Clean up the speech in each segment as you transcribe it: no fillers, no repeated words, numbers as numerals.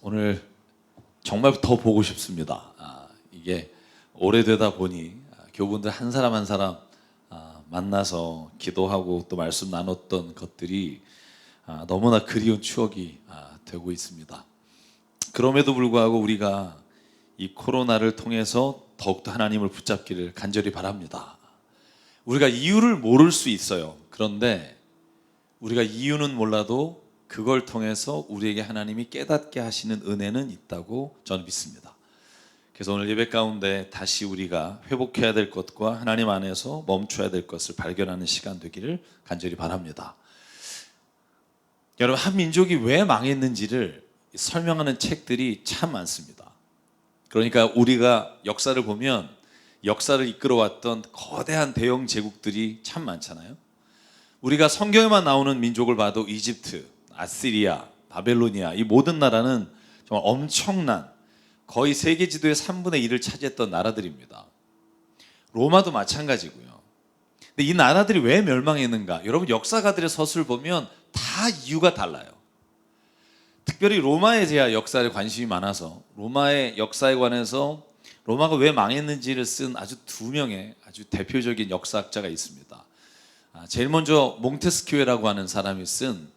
오늘 정말 더 보고 싶습니다. 이게 오래되다 보니 교우분들 한 사람 한 사람 만나서 기도하고 또 말씀 나눴던 것들이 너무나 그리운 추억이 되고 있습니다. 그럼에도 불구하고 우리가 이 코로나를 통해서 더욱더 하나님을 붙잡기를 간절히 바랍니다. 우리가 이유를 모를 수 있어요. 그런데 우리가 이유는 몰라도 그걸 통해서 우리에게 하나님이 깨닫게 하시는 은혜는 있다고 저는 믿습니다. 그래서 오늘 예배 가운데 다시 우리가 회복해야 될 것과 하나님 안에서 멈춰야 될 것을 발견하는 시간 되기를 간절히 바랍니다. 여러분, 한 민족이 왜 망했는지를 설명하는 책들이 참 많습니다. 그러니까 우리가 역사를 보면 역사를 이끌어왔던 거대한 대영 제국들이 참 많잖아요. 우리가 성경에만 나오는 민족을 봐도 이집트, 아시리아, 바벨로니아, 이 모든 나라는 정말 엄청난 거의 세계 지도의 3분의 1을 차지했던 나라들입니다. 로마도 마찬가지고요. 근데 이 나라들이 왜 멸망했는가? 여러분, 역사가들의 서술을 보면 다 이유가 달라요. 특별히 로마에 대한 역사에 관심이 많아서 로마의 역사에 관해서 로마가 왜 망했는지를 쓴 아주 두 명의 아주 대표적인 역사학자가 있습니다. 제일 먼저 몽테스키에라고 하는 사람이 쓴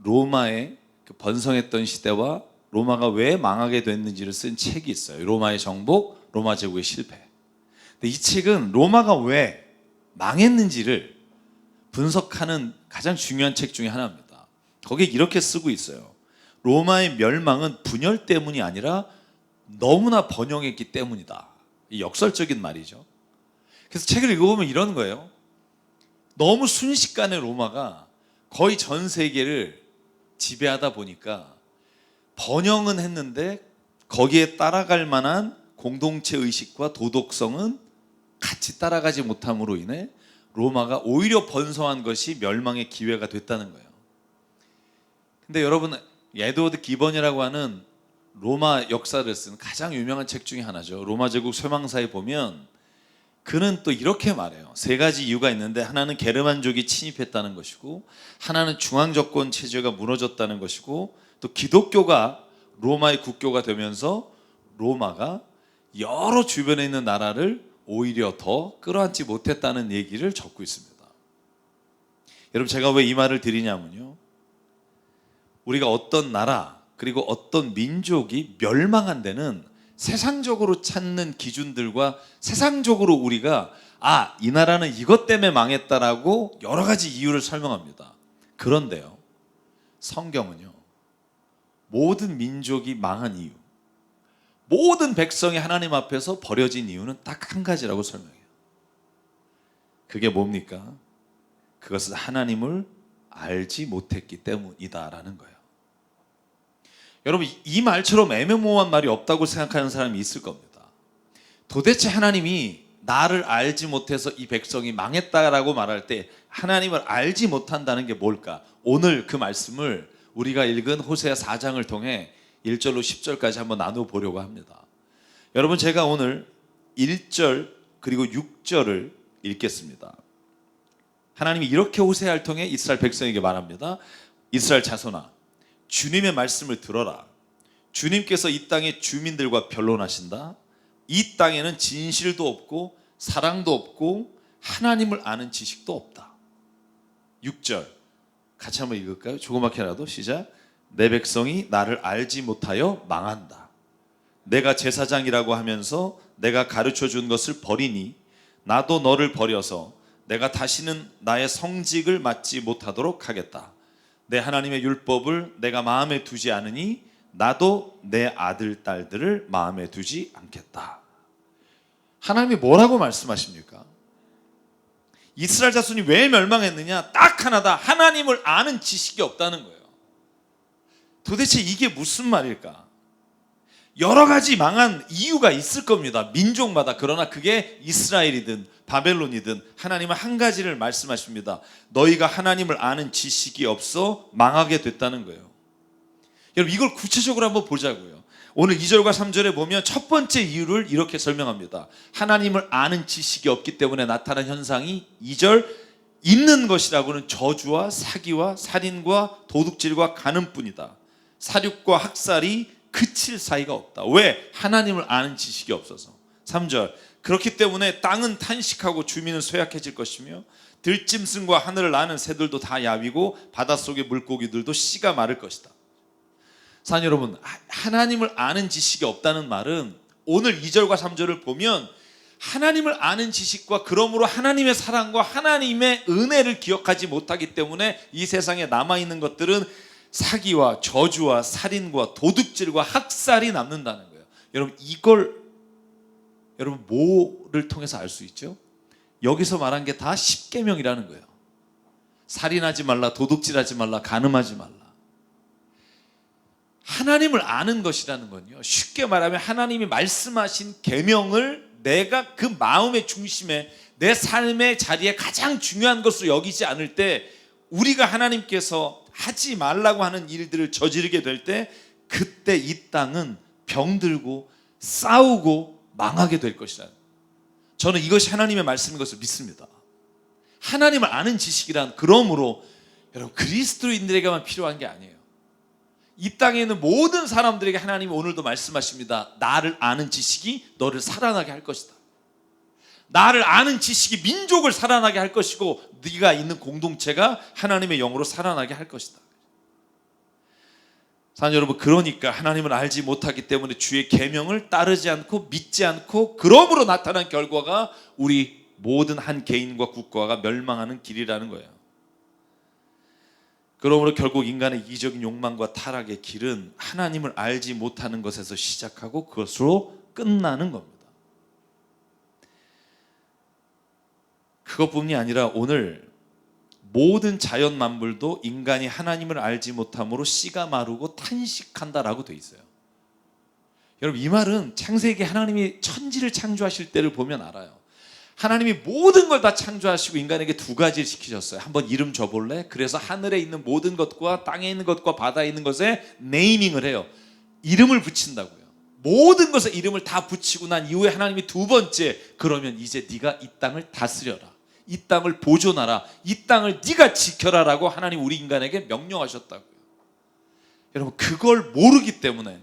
로마의 그 번성했던 시대와 로마가 왜 망하게 됐는지를 쓴 책이 있어요. 로마의 정복, 로마 제국의 실패. 근데 이 책은 로마가 왜 망했는지를 분석하는 가장 중요한 책 중에 하나입니다. 거기에 이렇게 쓰고 있어요. 로마의 멸망은 분열 때문이 아니라 너무나 번영했기 때문이다. 이 역설적인 말이죠. 그래서 책을 읽어보면 이런 거예요. 너무 순식간에 로마가 거의 전 세계를 지배하다 보니까 번영은 했는데 거기에 따라갈 만한 공동체 의식과 도덕성은 같이 따라가지 못함으로 인해 로마가 오히려 번성한 것이 멸망의 기회가 됐다는 거예요. 근데 여러분, 에드워드 기번이라고 하는 로마 역사를 쓴 가장 유명한 책 중에 하나죠. 로마 제국 쇠망사에 보면 그는 또 이렇게 말해요. 세 가지 이유가 있는데 하나는 게르만족이 침입했다는 것이고, 하나는 중앙정권 체제가 무너졌다는 것이고, 또 기독교가 로마의 국교가 되면서 로마가 여러 주변에 있는 나라를 오히려 더 끌어안지 못했다는 얘기를 적고 있습니다. 여러분, 제가 왜 이 말을 드리냐면요, 우리가 어떤 나라 그리고 어떤 민족이 멸망한 데는 세상적으로 찾는 기준들과 세상적으로 우리가 이 나라는 이것 때문에 망했다라고 여러 가지 이유를 설명합니다. 그런데요, 성경은요, 모든 민족이 망한 이유, 모든 백성이 하나님 앞에서 버려진 이유는 딱 한 가지라고 설명해요. 그게 뭡니까? 그것은 하나님을 알지 못했기 때문이다라는 거예요. 여러분, 이 말처럼 애매모호한 말이 없다고 생각하는 사람이 있을 겁니다. 도대체 하나님이 나를 알지 못해서 이 백성이 망했다라고 말할 때 하나님을 알지 못한다는 게 뭘까? 오늘 그 말씀을 우리가 읽은 호세아 4장을 통해 1절로 10절까지 한번 나눠보려고 합니다. 여러분, 제가 오늘 1절 그리고 6절을 읽겠습니다. 하나님이 이렇게 호세아를 통해 이스라엘 백성에게 말합니다. 이스라엘 자손아, 주님의 말씀을 들어라. 주님께서 이 땅의 주민들과 변론하신다. 이 땅에는 진실도 없고 사랑도 없고 하나님을 아는 지식도 없다. 6절 같이 한번 읽을까요? 조그맣게라도. 시작. 내 백성이 나를 알지 못하여 망한다. 내가 제사장이라고 하면서 내가 가르쳐 준 것을 버리니 나도 너를 버려서 내가 다시는 나의 성직을 맡지 못하도록 하겠다. 내 하나님의 율법을 내가 마음에 두지 않으니 나도 내 아들 딸들을 마음에 두지 않겠다. 하나님이 뭐라고 말씀하십니까? 이스라엘 자손이 왜 멸망했느냐? 딱 하나다. 하나님을 아는 지식이 없다는 거예요. 도대체 이게 무슨 말일까? 여러 가지 망한 이유가 있을 겁니다. 민족마다. 그러나 그게 이스라엘이든 바벨론이든 하나님은 한 가지를 말씀하십니다. 너희가 하나님을 아는 지식이 없어 망하게 됐다는 거예요. 여러분, 이걸 구체적으로 한번 보자고요. 오늘 2절과 3절에 보면 첫 번째 이유를 이렇게 설명합니다. 하나님을 아는 지식이 없기 때문에 나타난 현상이 2절, 있는 것이라고는 저주와 사기와 살인과 도둑질과 간음뿐이다. 사륙과 학살이 그칠 사이가 없다. 왜? 하나님을 아는 지식이 없어서. 3절, 그렇기 때문에 땅은 탄식하고 주민은 쇠약해질 것이며 들짐승과 하늘을 나는 새들도 다 야위고 바닷속의 물고기들도 씨가 마를 것이다. 사랑하는 여러분, 하나님을 아는 지식이 없다는 말은 오늘 2절과 3절을 보면 하나님을 아는 지식과 그러므로 하나님의 사랑과 하나님의 은혜를 기억하지 못하기 때문에 이 세상에 남아있는 것들은 사기와 저주와 살인과 도둑질과 학살이 남는다는 거예요. 여러분, 이걸 여러분 뭐를 통해서 알 수 있죠? 여기서 말한 게 다 십계명이라는 거예요. 살인하지 말라, 도둑질하지 말라, 간음하지 말라. 하나님을 아는 것이라는 건요, 쉽게 말하면 하나님이 말씀하신 계명을 내가 그 마음의 중심에 내 삶의 자리에 가장 중요한 것으로 여기지 않을 때 우리가 하나님께서 하지 말라고 하는 일들을 저지르게 될 때 그때 이 땅은 병들고 싸우고 망하게 될 것이라는, 저는 이것이 하나님의 말씀인 것을 믿습니다. 하나님을 아는 지식이란 그러므로 여러분 그리스도인들에게만 필요한 게 아니에요. 이 땅에 있는 모든 사람들에게 하나님이 오늘도 말씀하십니다. 나를 아는 지식이 너를 살아나게 할 것이다. 나를 아는 지식이 민족을 살아나게 할 것이고 네가 있는 공동체가 하나님의 영으로 살아나게 할 것이다. 사랑하는 여러분, 그러니까 하나님을 알지 못하기 때문에 주의 계명을 따르지 않고 믿지 않고 그러므로 나타난 결과가 우리 모든 한 개인과 국가가 멸망하는 길이라는 거예요. 그러므로 결국 인간의 이기적인 욕망과 타락의 길은 하나님을 알지 못하는 것에서 시작하고 그것으로 끝나는 겁니다. 그것뿐이 아니라 오늘 모든 자연 만물도 인간이 하나님을 알지 못함으로 씨가 마르고 탄식한다라고 돼 있어요. 여러분, 이 말은 창세기 하나님이 천지를 창조하실 때를 보면 알아요. 하나님이 모든 걸 다 창조하시고 인간에게 두 가지를 시키셨어요. 한번 이름 줘볼래? 그래서 하늘에 있는 모든 것과 땅에 있는 것과 바다에 있는 것에 네이밍을 해요. 이름을 붙인다고요. 모든 것에 이름을 다 붙이고 난 이후에 하나님이 두 번째, 그러면 이제 네가 이 땅을 다스려라, 이 땅을 보존하라, 이 땅을 네가 지켜라라고 하나님 우리 인간에게 명령하셨다고요. 여러분, 그걸 모르기 때문에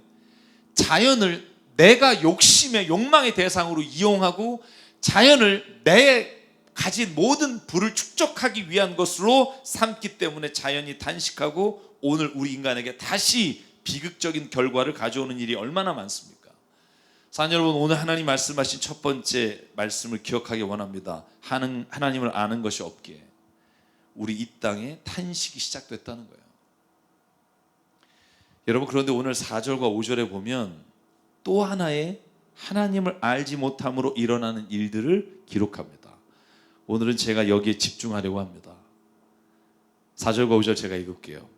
자연을 내가 욕심의 욕망의 대상으로 이용하고 자연을 내 가진 모든 부를 축적하기 위한 것으로 삼기 때문에 자연이 단식하고 오늘 우리 인간에게 다시 비극적인 결과를 가져오는 일이 얼마나 많습니까? 사랑하는 여러분, 오늘 하나님 말씀하신 첫 번째 말씀을 기억하기 원합니다. 하나님을 아는 것이 없기에 우리 이 땅에 탄식이 시작됐다는 거예요. 여러분, 그런데 오늘 4절과 5절에 보면 또 하나의 하나님을 알지 못함으로 일어나는 일들을 기록합니다. 오늘은 제가 여기에 집중하려고 합니다. 4절과 5절 제가 읽을게요.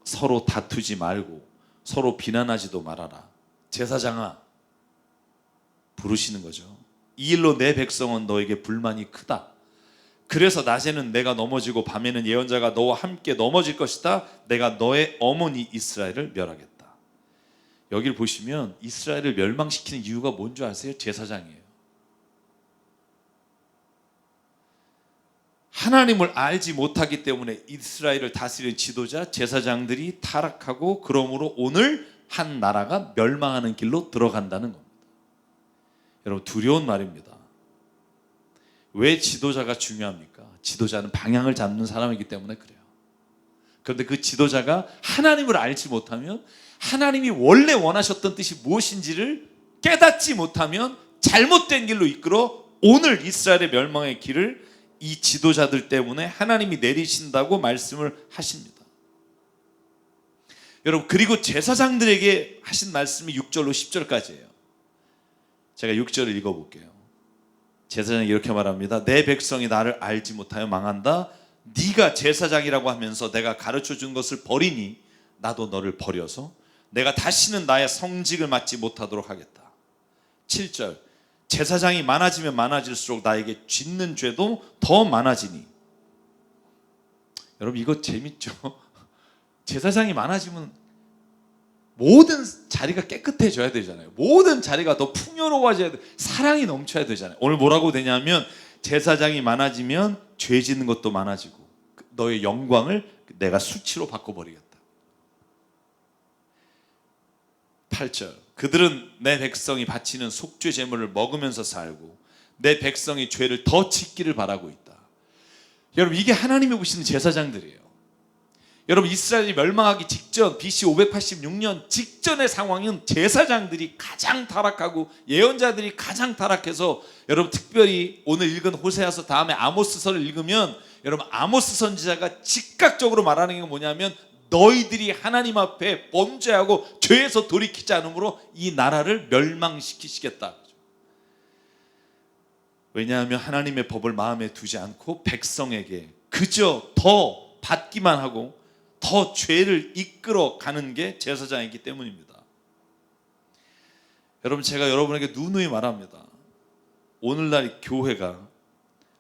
서로 다투지 말고 서로 비난하지도 말아라. 제사장아, 부르시는 거죠. 이 일로 내 백성은 너에게 불만이 크다. 그래서 낮에는 내가 넘어지고 밤에는 예언자가 너와 함께 넘어질 것이다. 내가 너의 어머니 이스라엘을 멸하겠다. 여기를 보시면 이스라엘을 멸망시키는 이유가 뭔지 아세요? 제사장이에요. 하나님을 알지 못하기 때문에 이스라엘을 다스리는 지도자, 제사장들이 타락하고 그러므로 오늘 한 나라가 멸망하는 길로 들어간다는 겁니다. 여러분, 두려운 말입니다. 왜 지도자가 중요합니까? 지도자는 방향을 잡는 사람이기 때문에 그래요. 그런데 그 지도자가 하나님을 알지 못하면, 하나님이 원래 원하셨던 뜻이 무엇인지를 깨닫지 못하면 잘못된 길로 이끌어 오늘 이스라엘의 멸망의 길을 이 지도자들 때문에 하나님이 내리신다고 말씀을 하십니다. 여러분, 그리고 제사장들에게 하신 말씀이 6절로 10절까지예요. 제가 6절을 읽어볼게요. 제사장이 이렇게 말합니다. 내 백성이 나를 알지 못하여 망한다. 네가 제사장이라고 하면서 내가 가르쳐준 것을 버리니 나도 너를 버려서 내가 다시는 나의 성직을 맡지 못하도록 하겠다. 7절, 제사장이 많아지면 많아질수록 나에게 짓는 죄도 더 많아지니. 여러분, 이거 재밌죠? 제사장이 많아지면 모든 자리가 깨끗해져야 되잖아요. 모든 자리가 더 풍요로워져야 돼. 사랑이 넘쳐야 되잖아요. 오늘 뭐라고 되냐면 제사장이 많아지면 죄 짓는 것도 많아지고 너의 영광을 내가 수치로 바꿔버리겠다. 8절 그들은 내 백성이 바치는 속죄 제물을 먹으면서 살고 내 백성이 죄를 더 짓기를 바라고 있다. 여러분 이게 하나님이 보시는 제사장들이에요. 여러분 이스라엘이 멸망하기 직전 BC 586년 직전의 상황은 제사장들이 가장 타락하고 예언자들이 가장 타락해서 여러분 특별히 오늘 읽은 호세아서 다음에 아모스서를 읽으면 여러분 아모스 선지자가 즉각적으로 말하는 게 뭐냐면 너희들이 하나님 앞에 범죄하고 죄에서 돌이키지 않으므로 이 나라를 멸망시키시겠다. 왜냐하면 하나님의 법을 마음에 두지 않고 백성에게 그저 더 받기만 하고 더 죄를 이끌어 가는 게 제사장이기 때문입니다. 여러분 제가 여러분에게 누누이 말합니다. 오늘날 교회가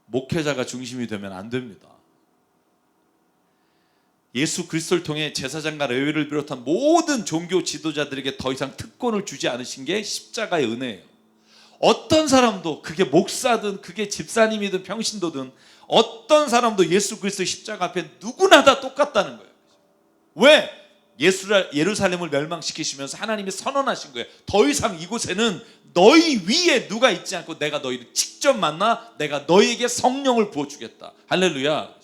목회자가 중심이 되면 안 됩니다. 예수 그리스도를 통해 제사장과 레위를 비롯한 모든 종교 지도자들에게 더 이상 특권을 주지 않으신 게 십자가의 은혜예요. 어떤 사람도 그게 목사든 그게 집사님이든 평신도든 어떤 사람도 예수 그리스도의 십자가 앞에 누구나 다 똑같다는 거예요. 왜? 예루살렘을 멸망시키시면서 하나님이 선언하신 거예요. 더 이상 이곳에는 너희 위에 누가 있지 않고 내가 너희를 직접 만나 내가 너희에게 성령을 부어주겠다. 할렐루야.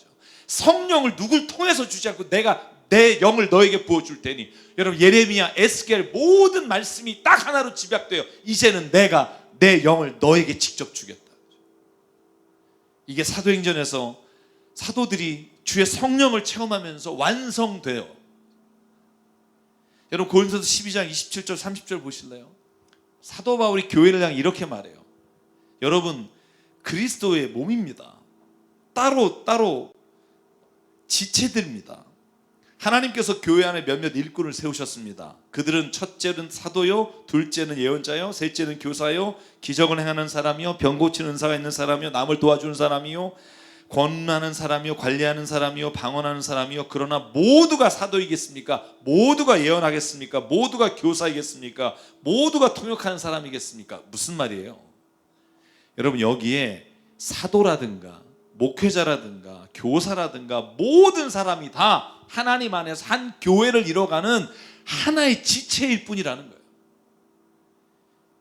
성령을 누굴 통해서 주지 않고 내가 내 영을 너에게 부어줄 테니. 여러분 예레미야, 에스겔 모든 말씀이 딱 하나로 집약돼요. 이제는 내가 내 영을 너에게 직접 주겠다. 이게 사도행전에서 사도들이 주의 성령을 체험하면서 완성돼요. 여러분 고린도서 12장 27절 30절 보실래요? 사도 바울이 교회를 향해 이렇게 말해요. 여러분 그리스도의 몸입니다. 따로 지체들입니다. 하나님께서 교회 안에 몇몇 일꾼을 세우셨습니다. 그들은 첫째는 사도요, 둘째는 예언자요, 셋째는 교사요, 기적을 행하는 사람이요, 병 고치는 은사가 있는 사람이요, 남을 도와주는 사람이요, 권하는 사람이요, 관리하는 사람이요, 방언하는 사람이요. 그러나 모두가 사도이겠습니까? 모두가 예언하겠습니까? 모두가 교사이겠습니까? 모두가 통역하는 사람이겠습니까? 무슨 말이에요? 여러분 여기에 사도라든가 목회자라든가 교사라든가 모든 사람이 다 하나님 안에서 한 교회를 이뤄가는 하나의 지체일 뿐이라는 거예요.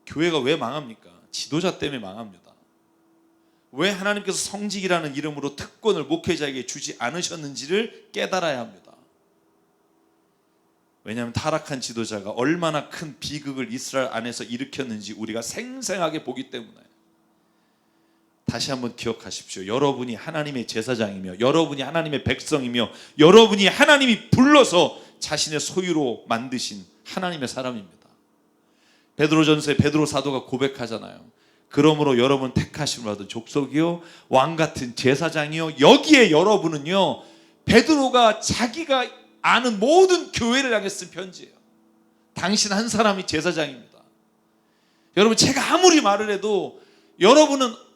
교회가 왜 망합니까? 지도자 때문에 망합니다. 왜 하나님께서 성직이라는 이름으로 특권을 목회자에게 주지 않으셨는지를 깨달아야 합니다. 왜냐하면 타락한 지도자가 얼마나 큰 비극을 이스라엘 안에서 일으켰는지 우리가 생생하게 보기 때문에. 다시 한번 기억하십시오. 여러분이 하나님의 제사장이며 여러분이 하나님의 백성이며 여러분이 하나님이 불러서 자신의 소유로 만드신 하나님의 사람입니다. 베드로전서에 베드로 사도가 고백하잖아요. 그러므로 여러분 택하심을 받은 족속이요 왕같은 제사장이요. 여기에 여러분은요 베드로가 자기가 아는 모든 교회를 향해 쓴 편지예요. 당신 한 사람이 제사장입니다. 여러분 제가 아무리 말을 해도 여러분은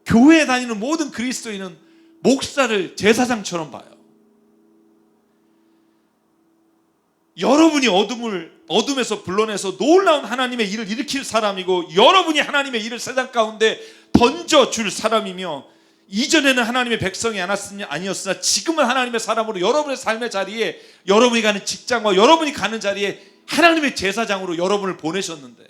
교회에 다니는 모든 그리스도인은 목사를 제사장처럼 봐요. 여러분이 어둠에서 불러내서 놀라운 하나님의 일을 일으킬 사람이고 여러분이 하나님의 일을 세상 가운데 던져줄 사람이며 이전에는 하나님의 백성이 아니었으나 지금은 하나님의 사람으로 여러분의 삶의 자리에 여러분이 가는 직장과 여러분이 가는 자리에 하나님의 제사장으로 여러분을 보내셨는데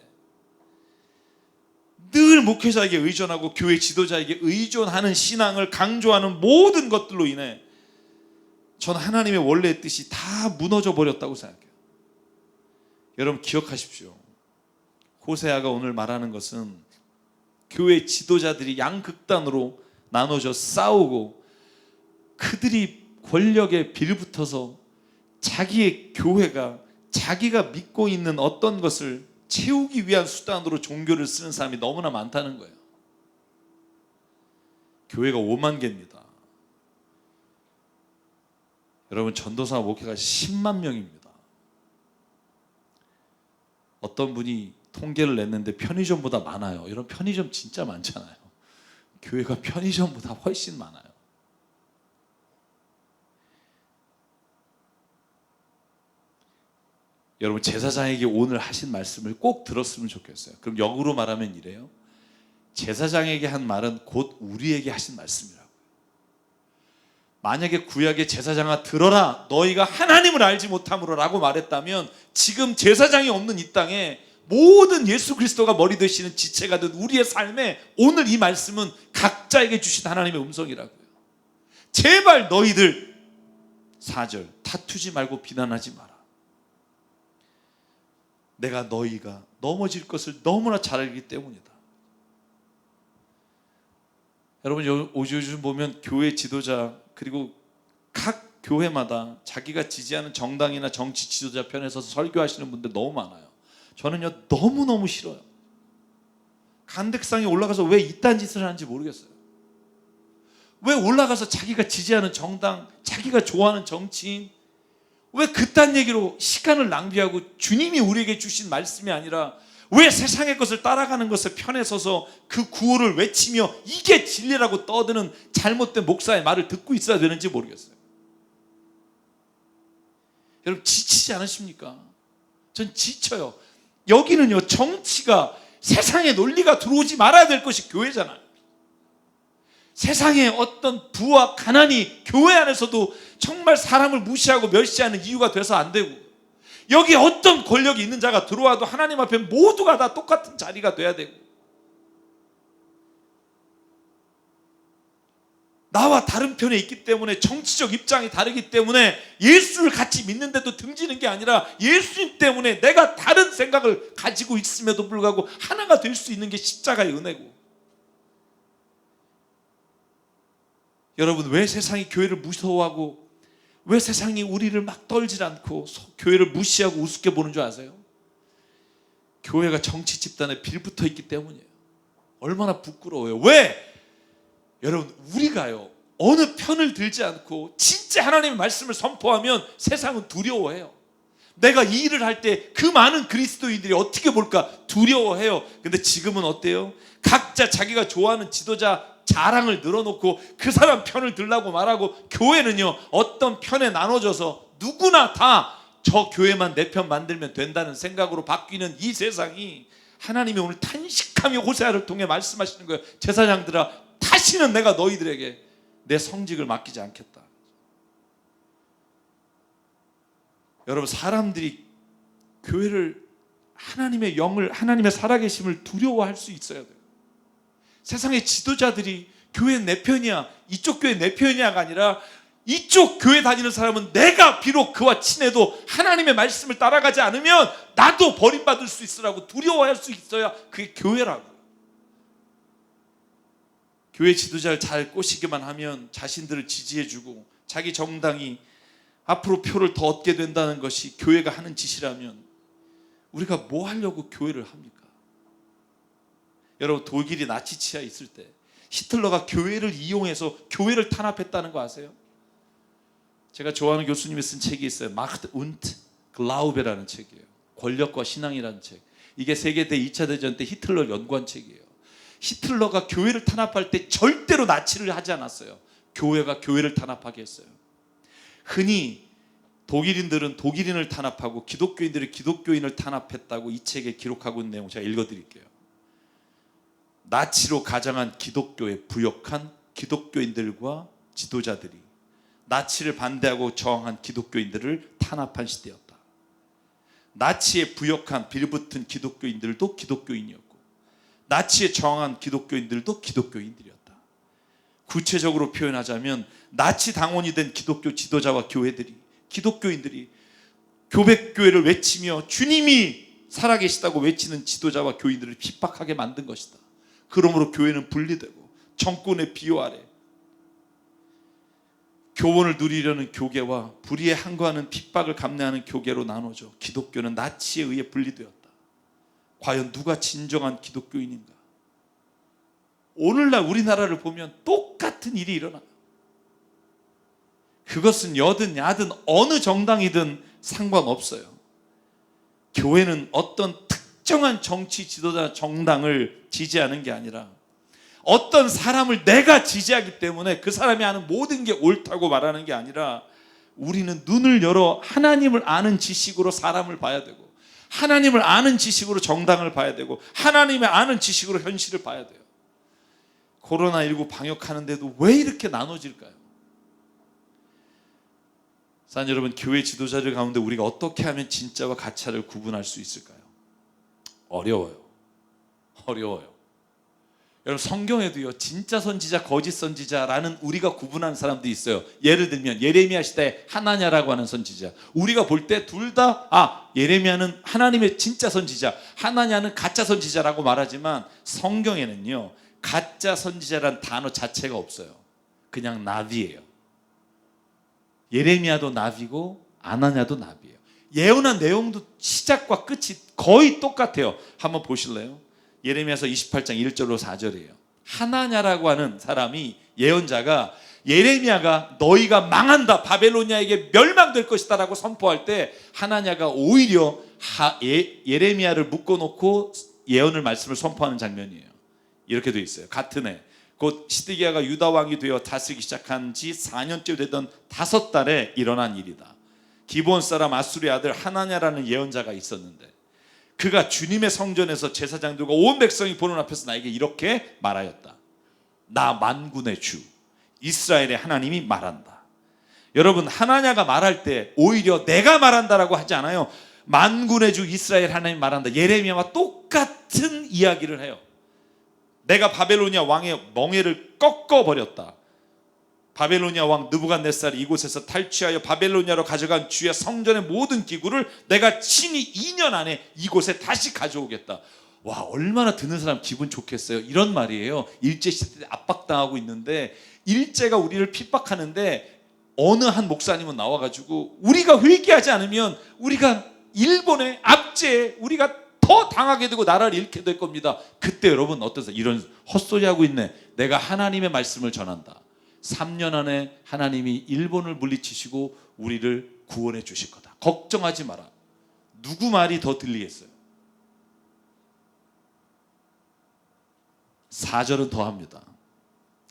늘 목회자에게 의존하고 교회 지도자에게 의존하는 신앙을 강조하는 모든 것들로 인해 저는 하나님의 원래의 뜻이 다 무너져 버렸다고 생각해요. 여러분 기억하십시오. 호세아가 오늘 말하는 것은 교회 지도자들이 양극단으로 나눠져 싸우고 그들이 권력에 빌붙어서 자기의 교회가 자기가 믿고 있는 어떤 것을 채우기 위한 수단으로 종교를 쓰는 사람이 너무나 많다는 거예요. 교회가 5만 개입니다. 여러분 전도사 목회가 10만 명입니다. 어떤 분이 통계를 냈는데 편의점보다 많아요. 이런 편의점 진짜 많잖아요. 교회가 편의점보다 훨씬 많아요. 여러분 제사장에게 오늘 하신 말씀을 꼭 들었으면 좋겠어요. 그럼 역으로 말하면 이래요. 제사장에게 한 말은 곧 우리에게 하신 말씀이라고요. 만약에 구약의 제사장아 들어라. 너희가 하나님 하나님을 알지 못함으로 라고 말했다면 지금 제사장이 없는 이 땅에 모든 예수 그리스도가 머리 되시는 지체가 된 우리의 삶에 오늘 이 말씀은 각자에게 주신 하나님의 음성이라고요. 제발 너희들 4절 다투지 말고 비난하지 마라. 내가 너희가 넘어질 것을 너무나 잘 알기 때문이다. 여러분 요즘 보면 교회 지도자 그리고 각 교회마다 자기가 지지하는 정당이나 정치 지도자 편에 서서 설교하시는 분들 너무 많아요. 저는요 너무너무 싫어요. 간득상에 올라가서 왜 이딴 짓을 하는지 모르겠어요. 왜 올라가서 자기가 지지하는 정당, 자기가 좋아하는 정치인, 왜 그딴 얘기로 시간을 낭비하고 주님이 우리에게 주신 말씀이 아니라 왜 세상의 것을 따라가는 것에 편에 서서 그 구호를 외치며 이게 진리라고 떠드는 잘못된 목사의 말을 듣고 있어야 되는지 모르겠어요. 여러분 지치지 않으십니까? 전 지쳐요. 여기는요 정치가 세상의 논리가 들어오지 말아야 될 것이 교회잖아요. 세상의 어떤 부와 가난이 교회 안에서도 정말 사람을 무시하고 멸시하는 이유가 돼서 안 되고, 여기 어떤 권력이 있는 자가 들어와도 하나님 앞에 모두가 다 똑같은 자리가 돼야 되고, 나와 다른 편에 있기 때문에 정치적 입장이 다르기 때문에 예수를 같이 믿는데도 등지는 게 아니라 예수님 때문에 내가 다른 생각을 가지고 있음에도 불구하고 하나가 될 수 있는 게 십자가의 은혜고, 여러분 왜 세상이 교회를 무서워하고 왜 세상이 우리를 막 떨질 않고 교회를 무시하고 우습게 보는 줄 아세요? 교회가 정치 집단에 빌붙어 있기 때문이에요. 얼마나 부끄러워요. 왜? 여러분 우리가요 어느 편을 들지 않고 진짜 하나님의 말씀을 선포하면 세상은 두려워해요. 내가 이 일을 할 때 그 많은 그리스도인들이 어떻게 볼까 두려워해요. 근데 지금은 어때요? 각자 자기가 좋아하는 지도자 자랑을 늘어놓고 그 사람 편을 들라고 말하고, 교회는요 어떤 편에 나눠져서 누구나 다 저 교회만 내 편 만들면 된다는 생각으로 바뀌는 이 세상이, 하나님이 오늘 탄식하며 호세아를 통해 말씀하시는 거예요. 제사장들아, 다시는 내가 너희들에게 내 성직을 맡기지 않겠다. 여러분 사람들이 교회를, 하나님의 영을, 하나님의 살아계심을 두려워할 수 있어야 돼요. 세상의 지도자들이 교회 내 편이야, 이쪽 교회 내 편이야가 아니라 이쪽 교회 다니는 사람은 내가 비록 그와 친해도 하나님의 말씀을 따라가지 않으면 나도 버림받을 수 있으라고 두려워할 수 있어야 그게 교회라고. 교회 지도자를 잘 꼬시기만 하면 자신들을 지지해주고 자기 정당이 앞으로 표를 더 얻게 된다는 것이 교회가 하는 짓이라면 우리가 뭐 하려고 교회를 합니까? 여러분 독일이 나치 치하에 있을 때 히틀러가 교회를 이용해서 교회를 탄압했다는 거 아세요? 제가 좋아하는 교수님이 쓴 책이 있어요. Macht und Glaube라는 책이에요. 권력과 신앙이라는 책. 이게 세계대 2차 대전 때 히틀러 연구한 책이에요. 히틀러가 교회를 탄압할 때 절대로 나치를 하지 않았어요. 교회가 교회를 탄압하게 했어요. 흔히 독일인들은 독일인을 탄압하고 기독교인들이 기독교인을 탄압했다고 이 책에 기록하고 있는 내용 제가 읽어드릴게요. 나치로 가장한 기독교에 부역한 기독교인들과 지도자들이 나치를 반대하고 저항한 기독교인들을 탄압한 시대였다. 나치에 부역한 빌붙은 기독교인들도 기독교인이었고 나치에 저항한 기독교인들도 기독교인들이었다. 구체적으로 표현하자면 나치 당원이 된 기독교 지도자와 교회들이, 기독교인들이 교백교회를 외치며 주님이 살아계시다고 외치는 지도자와 교인들을 핍박하게 만든 것이다. 그러므로 교회는 분리되고 정권의 비호 아래 교원을 누리려는 교계와 불의에 항거하는 핍박을 감내하는 교계로 나눠져 기독교는 나치에 의해 분리되었다. 과연 누가 진정한 기독교인인가? 오늘날 우리나라를 보면 똑같은 일이 일어나요. 그것은 여든 야든 어느 정당이든 상관없어요. 교회는 어떤 특정한 정치 지도자 정당을 지지하는 게 아니라 어떤 사람을 내가 지지하기 때문에 그 사람이 하는 모든 게 옳다고 말하는 게 아니라 우리는 눈을 열어 하나님을 아는 지식으로 사람을 봐야 되고 하나님을 아는 지식으로 정당을 봐야 되고 하나님을 아는 지식으로 현실을 봐야 돼요. 코로나19 방역하는데도 왜 이렇게 나눠질까요? 사랑하는 여러분, 교회 지도자들 가운데 우리가 어떻게 하면 진짜와 가짜를 구분할 수 있을까요? 어려워요. 여러분, 성경에도요, 진짜 선지자, 거짓 선지자라는 우리가 구분하는 사람들이 있어요. 예를 들면 예레미야 시대에 하나냐라고 하는 선지자, 우리가 볼 때 둘 다 예레미야는 하나님의 진짜 선지자, 하나냐는 가짜 선지자라고 말하지만 성경에는요, 가짜 선지자란 단어 자체가 없어요. 그냥 나비예요. 예레미야도 나비고 아나냐도 나비예요. 예언한 내용도 시작과 끝이 거의 똑같아요. 한번 보실래요? 예레미야서 28장 1절로 4절이에요. 하나냐라고 하는 사람이, 예언자가 예레미야가 너희가 망한다, 바벨로니아에게 멸망될 것이다 라고 선포할 때 하나냐가 오히려 예레미야를 묶어놓고 예언을 말씀을 선포하는 장면이에요. 이렇게 돼 있어요. 같은 해 곧 시드기야가 유다 왕이 되어 다스리기 시작한 지 4년째 되던 5달에 일어난 일이다. 기브온 사람 아수리의 아들 하나냐라는 예언자가 있었는데 그가 주님의 성전에서 제사장들과 온 백성이 보는 앞에서 나에게 이렇게 말하였다. 나 만군의 주 이스라엘의 하나님이 말한다. 여러분, 하나냐가 말할 때 오히려 내가 말한다라고 하지 않아요. 만군의 주 이스라엘 하나님이 말한다. 예레미야와 똑같은 이야기를 해요. 내가 바벨로니아 왕의 멍에를 꺾어버렸다. 바벨로니아 왕 느부갓네살이 이곳에서 탈취하여 바벨로니아로 가져간 주의 성전의 모든 기구를 내가 친히 2년 안에 이곳에 다시 가져오겠다. 와, 얼마나 듣는 사람 기분 좋겠어요. 이런 말이에요. 일제시대 때 압박당하고 있는데, 일제가 우리를 핍박하는데 어느 한 목사님은 나와가지고 우리가 회개하지 않으면 우리가 일본의 압제에 우리가 더 당하게 되고 나라를 잃게 될 겁니다. 그때 여러분 어떠세요? 이런 헛소리하고 있네. 내가 하나님의 말씀을 전한다. 3년 안에 하나님이 일본을 물리치시고 우리를 구원해 주실 거다. 걱정하지 마라. 누구 말이 더 들리겠어요? 4절은 더 합니다.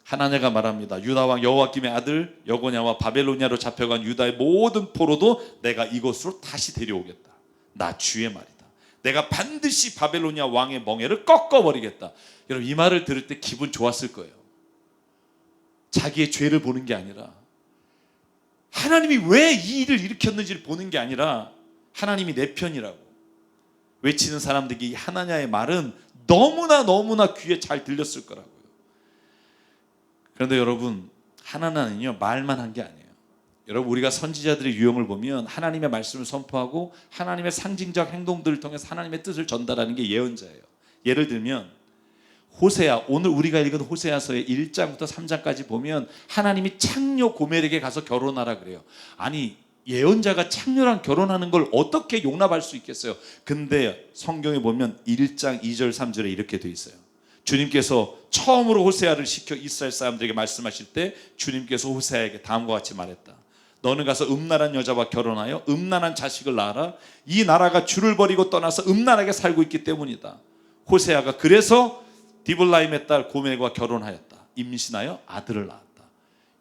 하나냐가 말합니다. 유다왕 여호와김의 아들 여고냐와 바벨로니아로 잡혀간 유다의 모든 포로도 내가 이곳으로 다시 데려오겠다. 나 주의 말이다. 내가 반드시 바벨로니아 왕의 멍에를 꺾어버리겠다. 여러분, 이 말을 들을 때 기분 좋았을 거예요. 자기의 죄를 보는 게 아니라, 하나님이 왜 이 일을 일으켰는지를 보는 게 아니라 하나님이 내 편이라고 외치는 사람들이 하나냐의 말은 너무나 귀에 잘 들렸을 거라고요. 그런데 여러분, 하나냐는요 말만 한 게 아니에요. 여러분, 우리가 선지자들의 유형을 보면 하나님의 말씀을 선포하고 하나님의 상징적 행동들을 통해서 하나님의 뜻을 전달하는 게 예언자예요. 예를 들면 호세아, 오늘 우리가 읽은 호세아서의 1장부터 3장까지 보면 하나님이 창녀 고멜에게 가서 결혼하라 그래요. 아니, 예언자가 창녀랑 결혼하는 걸 어떻게 용납할 수 있겠어요? 근데 성경에 보면 1장 2절 3절에 이렇게 돼 있어요. 주님께서 처음으로 호세아를 시켜 이스라엘 사람들에게 말씀하실 때 주님께서 호세아에게 다음과 같이 말했다. 너는 가서 음란한 여자와 결혼하여 음란한 자식을 낳아라. 이 나라가 주를 버리고 떠나서 음란하게 살고 있기 때문이다. 호세아가 그래서 디블라임의 딸 고멜과 결혼하였다. 임신하여 아들을 낳았다.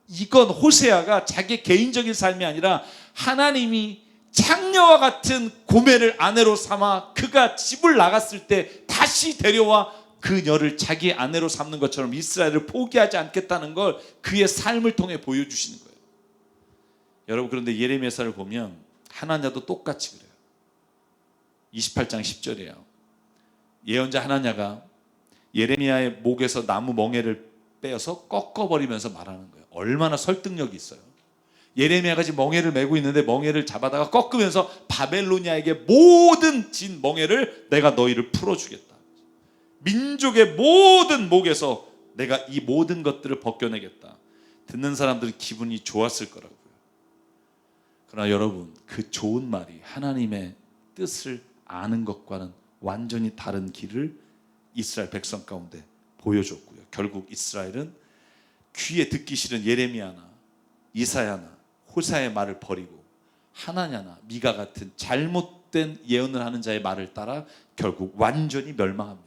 이건 호세아가 자기 개인적인 삶이 아니라 하나님이 창녀와 같은 고멜을 아내로 삼아 그가 집을 나갔을 때 다시 데려와 그녀를 자기 아내로 삼는 것처럼 이스라엘을 포기하지 않겠다는 걸 그의 삶을 통해 보여주시는 거예요. 여러분, 그런데 예레미야서를 보면 하나냐도 똑같이 그래요. 28장 10절이에요. 예언자 하나냐가 예레미야의 목에서 나무 멍에를 빼어서 꺾어버리면서 말하는 거예요. 얼마나 설득력이 있어요. 예레미야가 지금 멍에를 메고 있는데 멍에를 잡아다가 꺾으면서 바벨로니아에게 모든 진 멍에를 내가 너희를 풀어주겠다. 민족의 모든 목에서 내가 이 모든 것들을 벗겨내겠다. 듣는 사람들은 기분이 좋았을 거라고요. 그러나 여러분, 그 좋은 말이 하나님의 뜻을 아는 것과는 완전히 다른 길을 이스라엘 백성 가운데 보여줬고요. 결국 이스라엘은 귀에 듣기 싫은 예레미야나 이사야나 호세아의 말을 버리고 하나냐나 미가 같은 잘못된 예언을 하는 자의 말을 따라 결국 완전히 멸망합니다.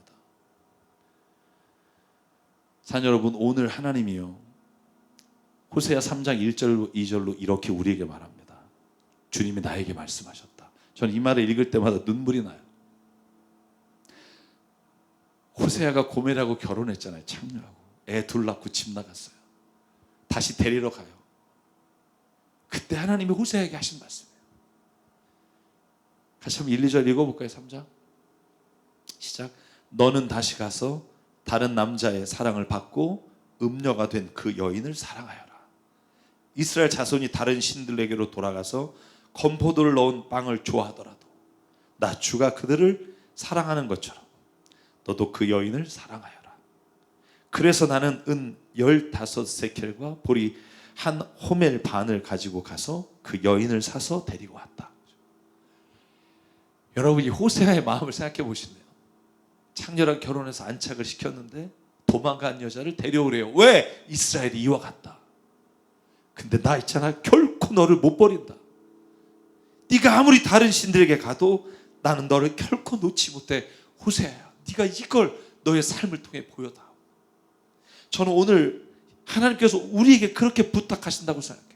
사랑 여러분, 오늘 하나님이요 호세아 3장 1절 2절로 이렇게 우리에게 말합니다. 주님이 나에게 말씀하셨다. 저는 이 말을 읽을 때마다 눈물이 나요. 호세아가 고멜하고 결혼했잖아요. 창녀하고 애 둘 낳고 집 나갔어요. 다시 데리러 가요. 그때 하나님이 호세아에게 하신 말씀이에요. 같이 한번 1, 2절 읽어볼까요? 3장 시작. 너는 다시 가서 다른 남자의 사랑을 받고 음녀가 된 그 여인을 사랑하여라. 이스라엘 자손이 다른 신들에게로 돌아가서 건포도를 넣은 빵을 좋아하더라도 나 주가 그들을 사랑하는 것처럼 너도 그 여인을 사랑하여라. 그래서 나는 은 15세켈과 보리 한 호멜 반을 가지고 가서 그 여인을 사서 데리고 왔다. 여러분, 이 호세아의 마음을 생각해 보시네요. 창녀랑 결혼해서 안착을 시켰는데 도망간 여자를 데려오래요. 왜? 이스라엘이 이와 같다. 근데 나 있잖아, 결코 너를 못 버린다. 네가 아무리 다른 신들에게 가도 나는 너를 결코 놓지 못해. 호세아야, 네가 이걸 너의 삶을 통해 보여다. 저는 오늘 하나님께서 우리에게 그렇게 부탁하신다고 생각해요.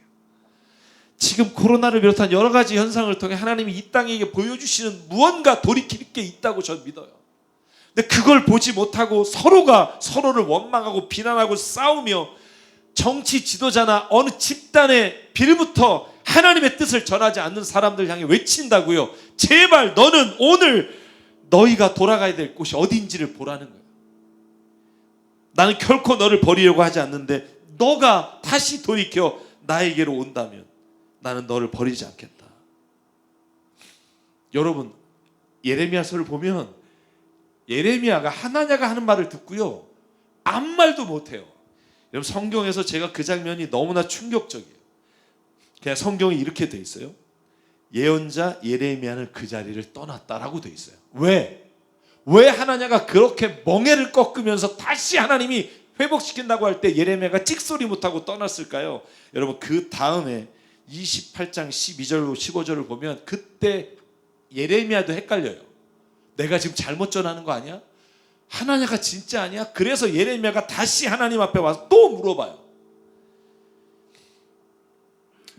지금 코로나를 비롯한 여러 가지 현상을 통해 하나님이 이 땅에게 보여주시는 무언가 돌이킬 게 있다고 저는 믿어요. 근데 그걸 보지 못하고 서로가 서로를 원망하고 비난하고 싸우며 정치 지도자나 어느 집단의 빌부터 하나님의 뜻을 전하지 않는 사람들 향해 외친다고요. 제발 너는 오늘 너희가 돌아가야 될 곳이 어딘지를 보라는 거예요. 나는 결코 너를 버리려고 하지 않는데 너가 다시 돌이켜 나에게로 온다면 나는 너를 버리지 않겠다. 여러분, 예레미야서를 보면 예레미야가 하나냐가 하는 말을 듣고요, 아무 말도 못해요. 여러분, 성경에서 제가 그 장면이 너무나 충격적이에요. 그냥 성경이 이렇게 돼 있어요. 예언자 예레미야는 그 자리를 떠났다라고 돼 있어요. 왜 하나냐가 그렇게 멍에를 꺾으면서 다시 하나님이 회복시킨다고 할 때 예레미야가 찍소리 못하고 떠났을까요? 여러분, 그 다음에 28장 12절로 15절을 보면 그때 예레미야도 헷갈려요. 내가 지금 잘못 전하는 거 아니야? 하나냐가 진짜 아니야? 그래서 예레미야가 다시 하나님 앞에 와서 또 물어봐요.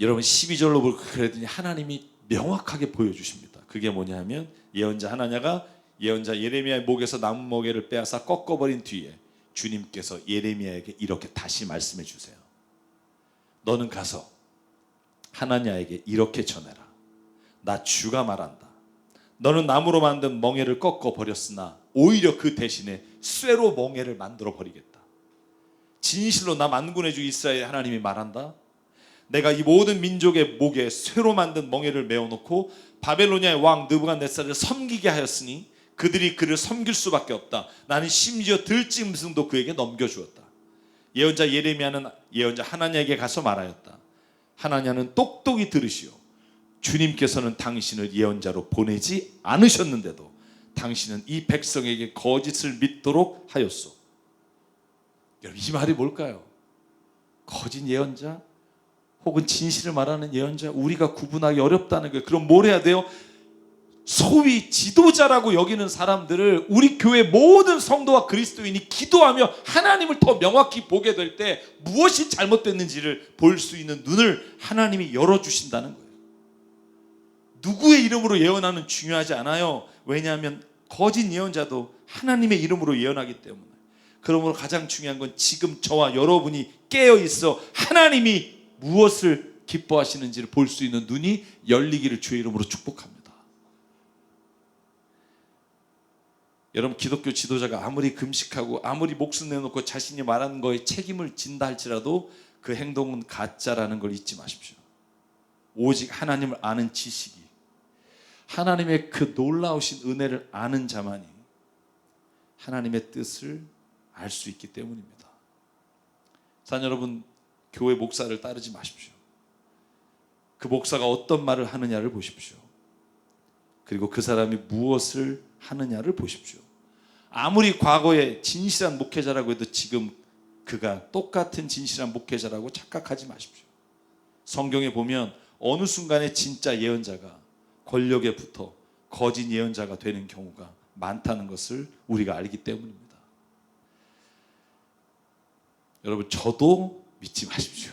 여러분, 12절로 볼 그랬더니 하나님이 명확하게 보여주십니다. 그게 뭐냐면 예언자 하나냐가 예언자 예레미야의 목에서 나무 멍에를 빼앗아 꺾어버린 뒤에 주님께서 예레미야에게 이렇게 다시 말씀해 주세요. 너는 가서 하나냐에게 이렇게 전해라. 나 주가 말한다. 너는 나무로 만든 멍에를 꺾어버렸으나 오히려 그 대신에 쇠로 멍에를 만들어 버리겠다. 진실로 나 만군의 주 이스라엘 하나님이 말한다. 내가 이 모든 민족의 목에 쇠로 만든 멍에를 메어놓고 바벨로니아의 왕 느부갓네살을 섬기게 하였으니 그들이 그를 섬길 수밖에 없다. 나는 심지어 들짐승도 그에게 넘겨주었다. 예언자 예레미야는 예언자 하나냐에게 가서 말하였다. 하나냐는 똑똑히 들으시오. 주님께서는 당신을 예언자로 보내지 않으셨는데도 당신은 이 백성에게 거짓을 믿도록 하였소. 여러분, 이 말이 뭘까요? 거짓 예언자 혹은 진실을 말하는 예언자, 우리가 구분하기 어렵다는 거예요. 그럼 뭘 해야 돼요? 소위 지도자라고 여기는 사람들을 우리 교회 모든 성도와 그리스도인이 기도하며 하나님을 더 명확히 보게 될 때 무엇이 잘못됐는지를 볼 수 있는 눈을 하나님이 열어주신다는 거예요. 누구의 이름으로 예언하는 중요하지 않아요. 왜냐하면 거짓 예언자도 하나님의 이름으로 예언하기 때문에. 그러므로 가장 중요한 건 지금 저와 여러분이 깨어있어 하나님이 무엇을 기뻐하시는지를 볼 수 있는 눈이 열리기를 주의 이름으로 축복합니다. 여러분, 기독교 지도자가 아무리 금식하고 아무리 목숨 내놓고 자신이 말하는 거에 책임을 진다 할지라도 그 행동은 가짜라는 걸 잊지 마십시오. 오직 하나님을 아는 지식이, 하나님의 그 놀라우신 은혜를 아는 자만이 하나님의 뜻을 알 수 있기 때문입니다. 사랑 여러분, 교회 목사를 따르지 마십시오. 그 목사가 어떤 말을 하느냐를 보십시오. 그리고 그 사람이 무엇을 하느냐를 보십시오. 아무리 과거에 진실한 목회자라고 해도 지금 그가 똑같은 진실한 목회자라고 착각하지 마십시오. 성경에 보면 어느 순간에 진짜 예언자가 권력에 붙어 거짓 예언자가 되는 경우가 많다는 것을 우리가 알기 때문입니다. 여러분, 저도 믿지 마십시오.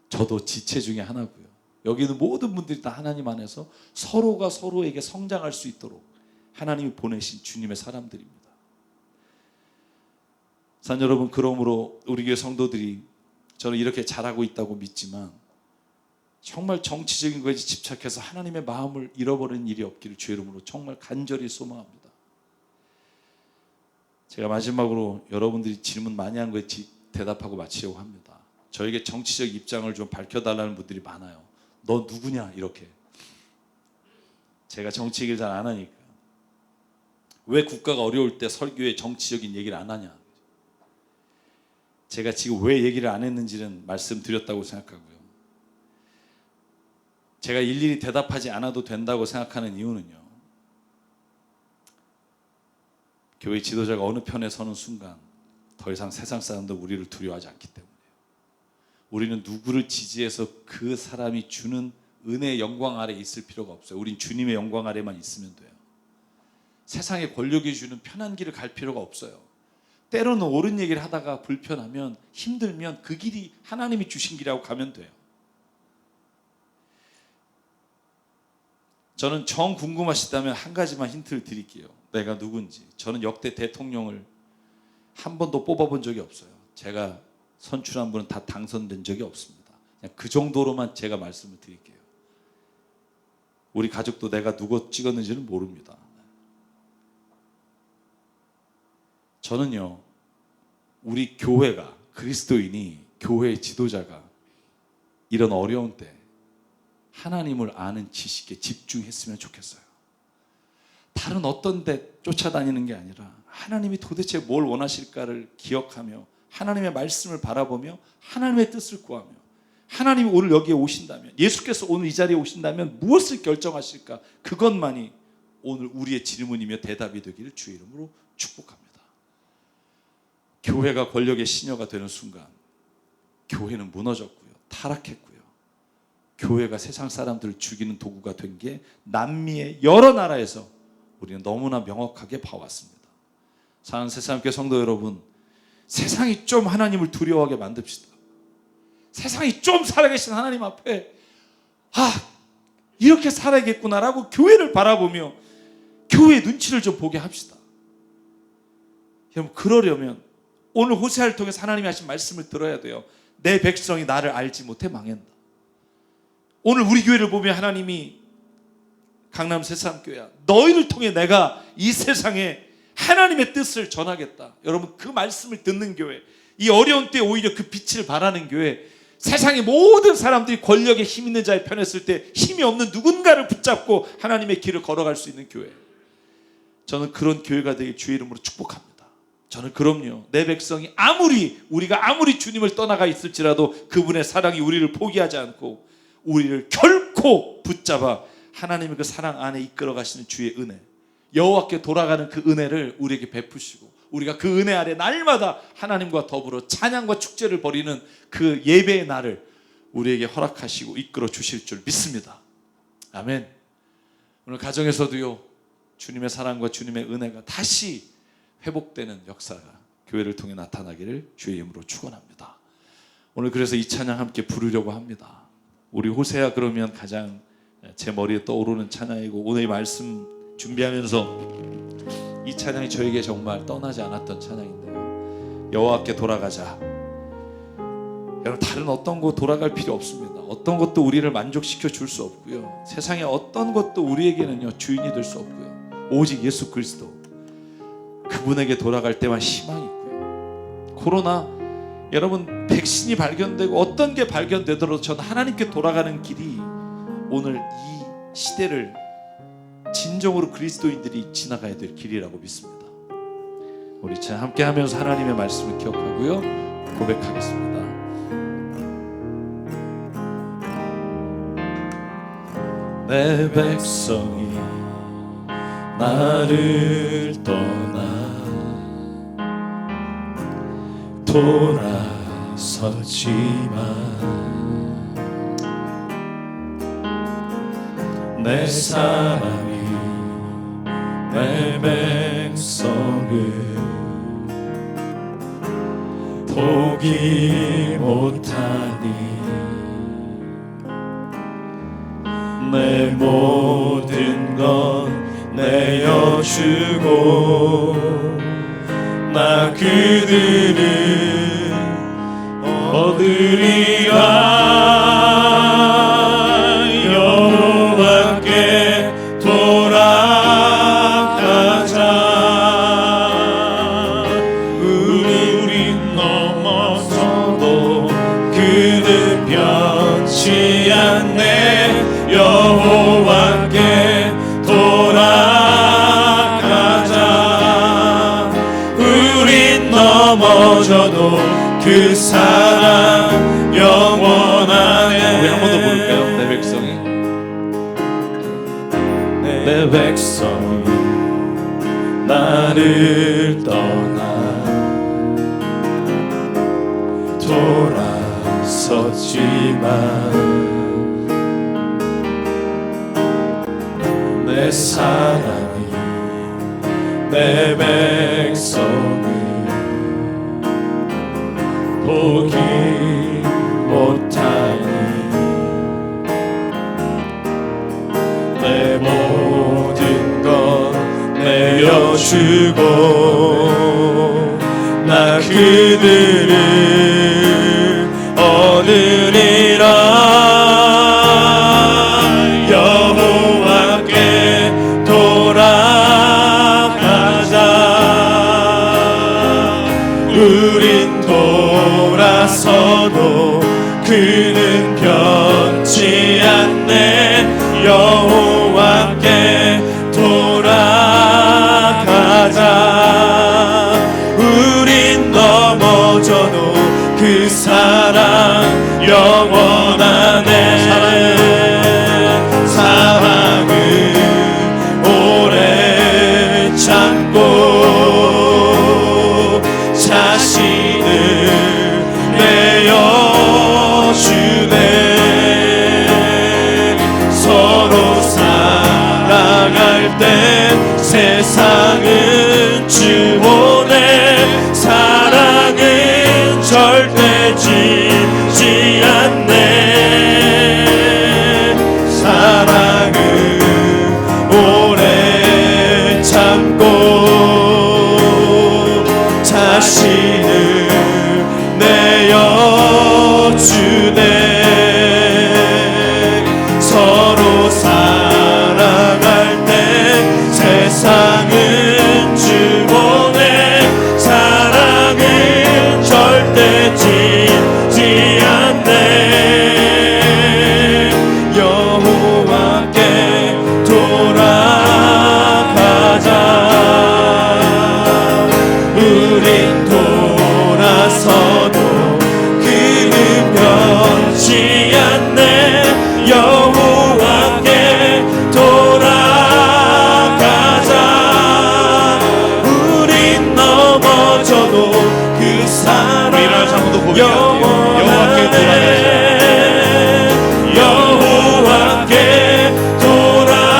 저도 지체 중에 하나고요. 여기 있는 모든 분들이 다 하나님 안에서 서로가 서로에게 성장할 수 있도록 하나님이 보내신 주님의 사람들입니다. 사랑 여러분, 그러므로 우리 교회 성도들이 저는 이렇게 잘하고 있다고 믿지만 정말 정치적인 것에 집착해서 하나님의 마음을 잃어버리는 일이 없기를 주의 이름으로 정말 간절히 소망합니다. 제가 마지막으로 여러분들이 질문 많이 한 거에 대답하고 마치려고 합니다. 저에게 정치적 입장을 좀 밝혀달라는 분들이 많아요. 너 누구냐 이렇게. 제가 정치 얘기를 잘 안 하니까. 왜 국가가 어려울 때 설교에 정치적인 얘기를 안 하냐. 제가 지금 왜 얘기를 안 했는지는 말씀드렸다고 생각하고요. 제가 일일이 대답하지 않아도 된다고 생각하는 이유는요, 교회 지도자가 어느 편에 서는 순간 더 이상 세상 사람도 우리를 두려워하지 않기 때문이에요. 우리는 누구를 지지해서 그 사람이 주는 은혜의 영광 아래 있을 필요가 없어요. 우린 주님의 영광 아래만 있으면 돼요. 세상의 권력이 주는 편한 길을 갈 필요가 없어요. 때로는 옳은 얘기를 하다가 불편하면, 힘들면 그 길이 하나님이 주신 길이라고 가면 돼요. 저는 정 궁금하시다면 한 가지만 힌트를 드릴게요. 내가 누군지. 저는 역대 대통령을 한 번도 뽑아본 적이 없어요. 제가 선출한 분은 다 당선된 적이 없습니다. 그냥 그 정도로만 제가 말씀을 드릴게요. 우리 가족도 내가 누구 찍었는지는 모릅니다. 저는요, 우리 교회가, 그리스도인이, 교회의 지도자가 이런 어려운 때 하나님을 아는 지식에 집중했으면 좋겠어요. 다른 어떤 데 쫓아다니는 게 아니라 하나님이 도대체 뭘 원하실까를 기억하며 하나님의 말씀을 바라보며 하나님의 뜻을 구하며, 하나님이 오늘 여기에 오신다면, 예수께서 오늘 이 자리에 오신다면 무엇을 결정하실까, 그것만이 오늘 우리의 질문이며 대답이 되기를 주의 이름으로 축복합니다. 교회가 권력의 시녀가 되는 순간 교회는 무너졌고요, 타락했고요. 교회가 세상 사람들을 죽이는 도구가 된 게 남미의 여러 나라에서 우리는 너무나 명확하게 봐왔습니다. 사랑하는 새삼교회 성도 여러분, 세상이 좀 하나님을 두려워하게 만듭시다. 세상이 좀 살아계신 하나님 앞에 이렇게 살아야겠구나라고 교회를 바라보며 교회의 눈치를 좀 보게 합시다. 여러분, 그러려면 오늘 호세아를 통해서 하나님이 하신 말씀을 들어야 돼요. 내 백성이 나를 알지 못해 망한다. 오늘 우리 교회를 보면 하나님이 강남 새삼교회야, 너희를 통해 내가 이 세상에 하나님의 뜻을 전하겠다. 여러분, 그 말씀을 듣는 교회, 이 어려운 때 오히려 그 빛을 발하는 교회, 세상의 모든 사람들이 권력에 힘 있는 자의 편에 설 때 힘이 없는 누군가를 붙잡고 하나님의 길을 걸어갈 수 있는 교회, 저는 그런 교회가 되길 주의 이름으로 축복합니다. 저는 그럼요, 내 백성이 우리가 아무리 주님을 떠나가 있을지라도 그분의 사랑이 우리를 포기하지 않고 우리를 결코 붙잡아 하나님의 그 사랑 안에 이끌어 가시는 주의 은혜, 여호와께 돌아가는 그 은혜를 우리에게 베푸시고 우리가 그 은혜 아래 날마다 하나님과 더불어 찬양과 축제를 벌이는 그 예배의 날을 우리에게 허락하시고 이끌어 주실 줄 믿습니다. 아멘. 오늘 가정에서도요, 주님의 사랑과 주님의 은혜가 다시 회복되는 역사가 교회를 통해 나타나기를 주의 이름으로 축원합니다. 오늘 그래서 이 찬양 함께 부르려고 합니다. 우리 호세아 그러면 가장 제 머리에 떠오르는 찬양이고, 오늘 이 말씀 준비하면서 이 찬양이 저에게 정말 떠나지 않았던 찬양인데요. 여호와께 돌아가자. 여러분, 다른 어떤 곳 돌아갈 필요 없습니다. 어떤 것도 우리를 만족시켜 줄 수 없고요, 세상의 어떤 것도 우리에게는요 주인이 될 수 없고요, 오직 예수 그리스도, 그분에게 돌아갈 때만 희망이 있고요. 코로나, 여러분, 백신이 발견되고 어떤 게 발견되더라도 저는 하나님께 돌아가는 길이 오늘 이 시대를 진정으로 그리스도인들이 지나가야 될 길이라고 믿습니다. 우리 참 함께 하면서 하나님의 말씀을 기억하고요, 고백하겠습니다. 내 백성이 나를 떠나 돌아섰지만 내 사랑이 내 백성을 포기 못하니 내 모든 건 내어주고 나 그들을 얻으리라. 넘어져도 그 사랑 영원하네. 우리 한 번 더 부를까요? 내 백성이. 내 백성이 나를 떠나 돌아섰지만 내 사랑이 내 백성을 포기 못하니 내 모든 것 내어주고 나 그들을 얻으리라. 여호와께 돌아가자. 우린 돌아서도 그는 변치 않네. 여호와께 돌아가자. 우린 넘어져도 그 사랑 영원하네. 사랑은 오래 참고 자신을 내어주네. 서로 살아갈 때 세상은 주오네. 사랑은 절대 지지 않네. 사랑은 오래 참고 자신을 내어주네. 서로 살아갈 때 세상은 주보네. 사랑은 절대 지지 않네. 여호와께 돌아가자. 우린 돌아서도 그는 변치 않네. 여호와께 돌아가자. 우린 넘어져도 그 사랑 영원하네. 여호와께 돌아가자.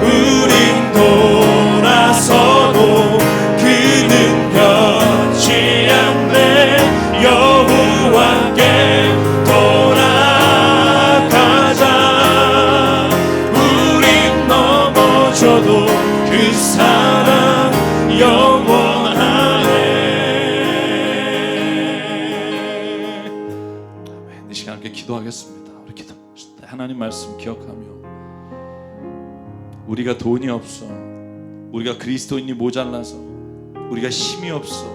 우린 돌아서도 그는 변치 않네. 여호와께 돌아가자. 우린 넘어져도 그 사랑 영원하네. 아멘. 이 시간 함께 기도하겠습니다. 우리 기도합시다. 하나님 말씀 기억하며 우리가 돈이 없어, 우리가 그리스도인이 모자라서, 우리가 힘이 없어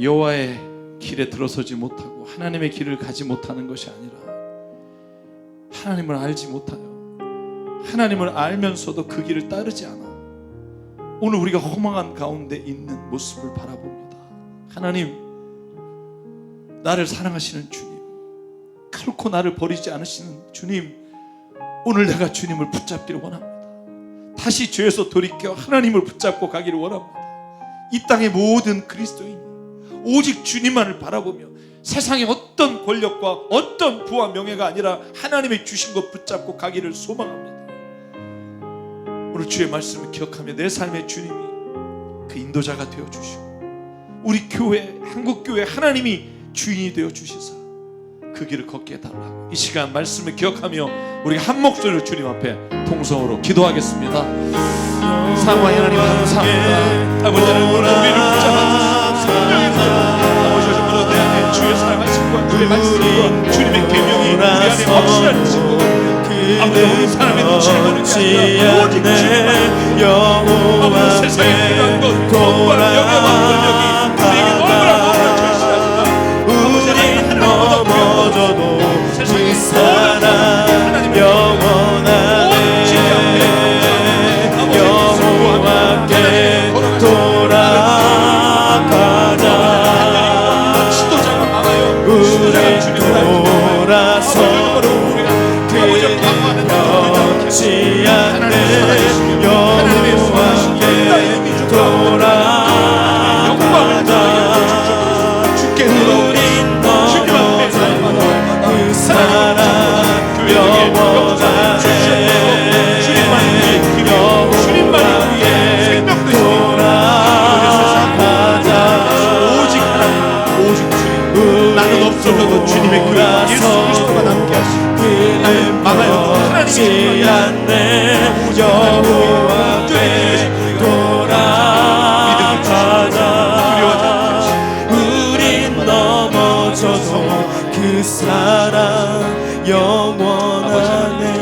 여호와의 길에 들어서지 못하고 하나님의 길을 가지 못하는 것이 아니라 하나님을 알지 못하여 하나님을 알면서도 그 길을 따르지 않아 오늘 우리가 허망한 가운데 있는 모습을 바라봅니다. 하나님, 나를 사랑하시는 주님, 결코 나를 버리지 않으시는 주님, 오늘 내가 주님을 붙잡기를 원합니다. 다시 죄에서 돌이켜 하나님을 붙잡고 가기를 원합니다. 이 땅의 모든 그리스도인이 오직 주님만을 바라보며 세상의 어떤 권력과 어떤 부와 명예가 아니라 하나님의 주신 것 붙잡고 가기를 소망합니다. 오늘 주의 말씀을 기억하며 내 삶의 주님이 그 인도자가 되어주시고 우리 교회, 한국교회 하나님이 주인이 되어주시사 그 길을 걷게 해달라고 이 시간 말씀을 기억하며 우리가 한 목소리로 주님 앞에 통성으로 기도하겠습니다. 사랑하는 하나님 감사합니다. 아버지 하나님 오늘 우리를 붙잡아 주시옵소서. 아버지 내 안에 주의 사랑하심과 주의 말씀과 주님의 계명이 우리 안에 확실한 친구가 아버지 우리 사람의 눈치를 보는 게 아니라 오직 주님만 아버지 세상에 필요한 것 돈과 명예와 권력이 우리에게 너무나 절실하지만 아버지 하나님 넘어져도 그 사랑 영원하네. 죽지 않네. 여호와 되 돌아가자. 우린 넘어져도 그 사랑 영원하네.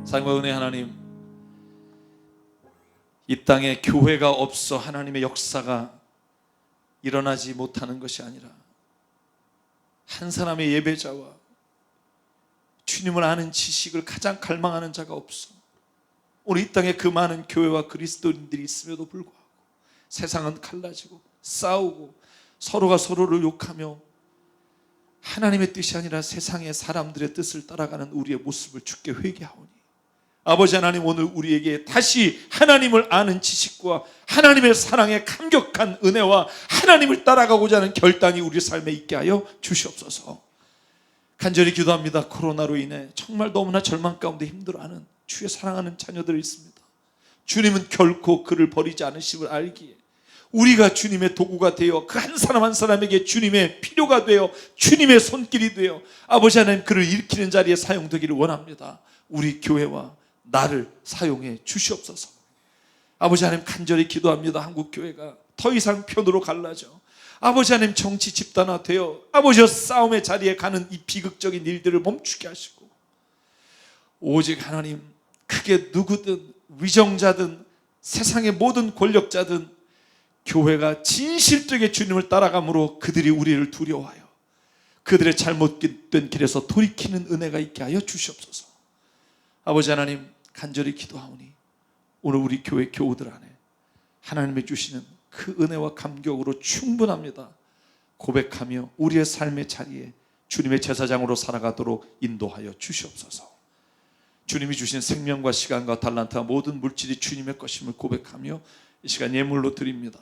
사랑과 은혜 하나님, 이 땅에 교회가 없어 하나님의 역사가 일어나지 못하는 것이 아니라 한 사람의 예배자와 주님을 아는 지식을 가장 갈망하는 자가 없어. 오늘 이 땅에 그 많은 교회와 그리스도인들이 있음에도 불구하고 세상은 갈라지고 싸우고 서로가 서로를 욕하며 하나님의 뜻이 아니라 세상의 사람들의 뜻을 따라가는 우리의 모습을 주께 회개하오니, 아버지 하나님, 오늘 우리에게 다시 하나님을 아는 지식과 하나님의 사랑에 감격한 은혜와 하나님을 따라가고자 하는 결단이 우리 삶에 있게 하여 주시옵소서. 간절히 기도합니다. 코로나로 인해 정말 너무나 절망 가운데 힘들어하는 주의 사랑하는 자녀들이 있습니다. 주님은 결코 그를 버리지 않으심을 알기에 우리가 주님의 도구가 되어 그 한 사람 한 사람에게 주님의 필요가 되어 주님의 손길이 되어 아버지 하나님 그를 일으키는 자리에 사용되기를 원합니다. 우리 교회와 나를 사용해 주시옵소서. 아버지 하나님, 간절히 기도합니다. 한국 교회가 더 이상 편으로 갈라져 아버지 하나님 정치 집단화되어 아버지와 싸움의 자리에 가는 이 비극적인 일들을 멈추게 하시고, 오직 하나님, 그게 누구든 위정자든 세상의 모든 권력자든 교회가 진실되게 주님을 따라감으로 그들이 우리를 두려워하여 그들의 잘못된 길에서 돌이키는 은혜가 있게 하여 주시옵소서. 아버지 하나님, 간절히 기도하오니 오늘 우리 교회 교우들 안에 하나님의 주시는 그 은혜와 감격으로 충분합니다 고백하며 우리의 삶의 자리에 주님의 제사장으로 살아가도록 인도하여 주시옵소서. 주님이 주신 생명과 시간과 달란트와 모든 물질이 주님의 것임을 고백하며 이 시간 예물로 드립니다.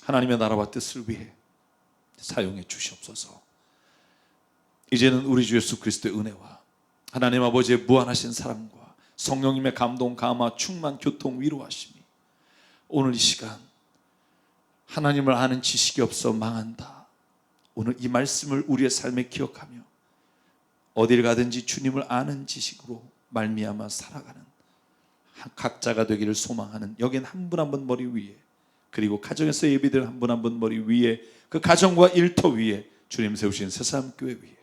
하나님의 나라와 뜻을 위해 사용해 주시옵소서. 이제는 우리 주 예수 그리스도의 은혜와 하나님 아버지의 무한하신 사랑과 성령님의 감동, 감화, 충만, 교통, 위로하심이 오늘 이 시간 하나님을 아는 지식이 없어 망한다, 오늘 이 말씀을 우리의 삶에 기억하며 어디를 가든지 주님을 아는 지식으로 말미암아 살아가는 각자가 되기를 소망하는, 여긴 한 분 한 분 머리 위에, 그리고 가정에서 예비들 한 분 한 분 머리 위에, 그 가정과 일터 위에 주님 세우신 새사람교회 위에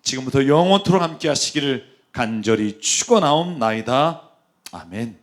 지금부터 영원토록 함께 하시기를 간절히 축원하옵나이다. 아멘.